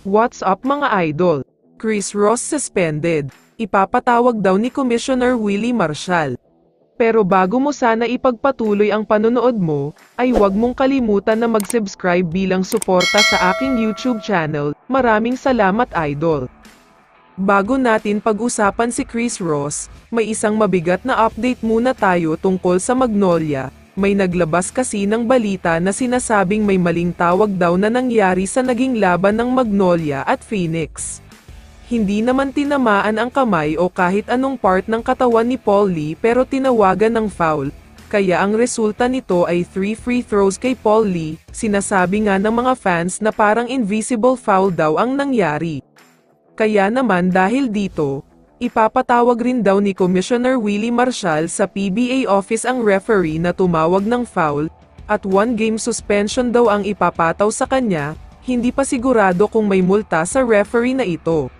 What's up mga idol? Chris Ross suspended. Ipapatawag daw ni Commissioner Willie Marshall. Pero bago mo sana ipagpatuloy ang panonood mo, ay huwag mong kalimutan na mag-subscribe bilang suporta sa aking YouTube channel. Maraming salamat idol. Bago natin pag-usapan si Chris Ross, may isang mabigat na update muna tayo tungkol sa Magnolia. May naglabas kasi ng balita na sinasabing may maling tawag daw na nangyari sa naging laban ng Magnolia at Phoenix. Hindi naman tinamaan ang kamay o kahit anong part ng katawan ni Paul Lee pero tinawagan ng foul, kaya ang resulta nito ay 3 free throws kay Paul Lee. Sinasabi nga ng mga fans na parang invisible foul daw ang nangyari. Kaya naman dahil dito, ipapatawag rin daw ni Commissioner Willie Marshall sa PBA office ang referee na tumawag ng foul, at 1-game suspension daw ang ipapataw sa kanya. Hindi pa sigurado kung may multa sa referee na ito.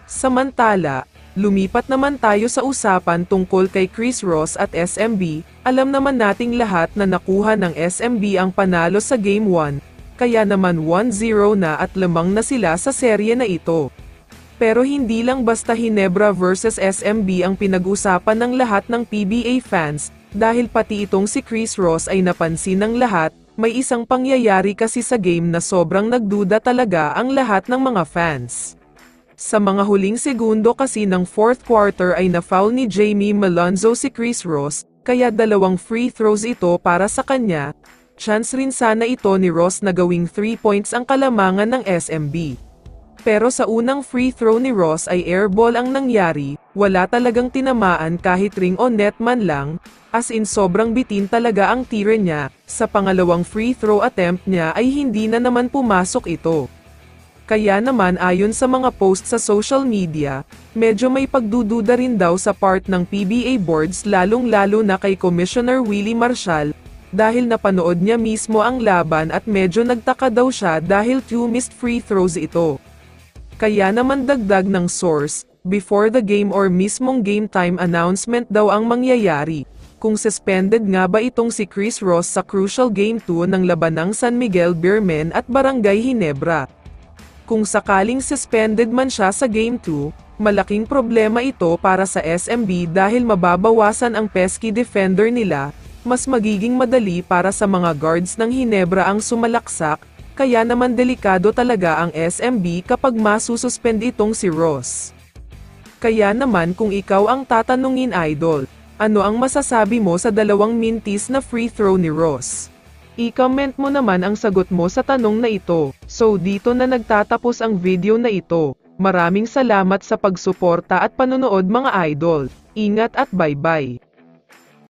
Samantala, lumipat naman tayo sa usapan tungkol kay Chris Ross at SMB. Alam naman nating lahat na nakuha ng SMB ang panalo sa Game 1, kaya naman 1-0 na at lamang na sila sa serye na ito. Pero hindi lang basta Ginebra versus SMB ang pinag-usapan ng lahat ng PBA fans, dahil pati itong si Chris Ross ay napansin ng lahat. May isang pangyayari kasi sa game na sobrang nagduda talaga ang lahat ng mga fans. Sa mga huling segundo kasi ng fourth quarter ay na-foul ni Jamie Malonzo si Chris Ross, kaya 2 free throws ito para sa kanya. Chance rin sana ito ni Ross na gawing 3 points ang kalamangan ng SMB. Pero sa unang free throw ni Ross ay airball ang nangyari, wala talagang tinamaan kahit ring o net man lang, as in sobrang bitin talaga ang tire niya. Sa pangalawang free throw attempt niya ay hindi na naman pumasok ito. Kaya naman ayon sa mga post sa social media, medyo may pagdududa rin daw sa part ng PBA boards lalong-lalo na kay Commissioner Willie Marshall, dahil napanood niya mismo ang laban at medyo nagtaka daw siya dahil 2 missed free throws ito. Kaya naman dagdag ng source, before the game or mismong game time announcement daw ang mangyayari, kung suspended nga ba itong si Chris Ross sa crucial Game 2 ng labanang San Miguel Beermen at Barangay Ginebra. Kung sakaling suspended man siya sa Game 2, malaking problema ito para sa SMB dahil mababawasan ang pesky defender nila, mas magiging madali para sa mga guards ng Ginebra ang sumalaksak. Kaya naman delikado talaga ang SMB kapag masususpend itong si Ross. Kaya naman kung ikaw ang tatanungin idol, ano ang masasabi mo sa 2 mintis na free throw ni Ross? I-comment mo naman ang sagot mo sa tanong na ito. So dito na nagtatapos ang video na ito. Maraming salamat sa pagsuporta at panonood mga idol. Ingat at bye-bye.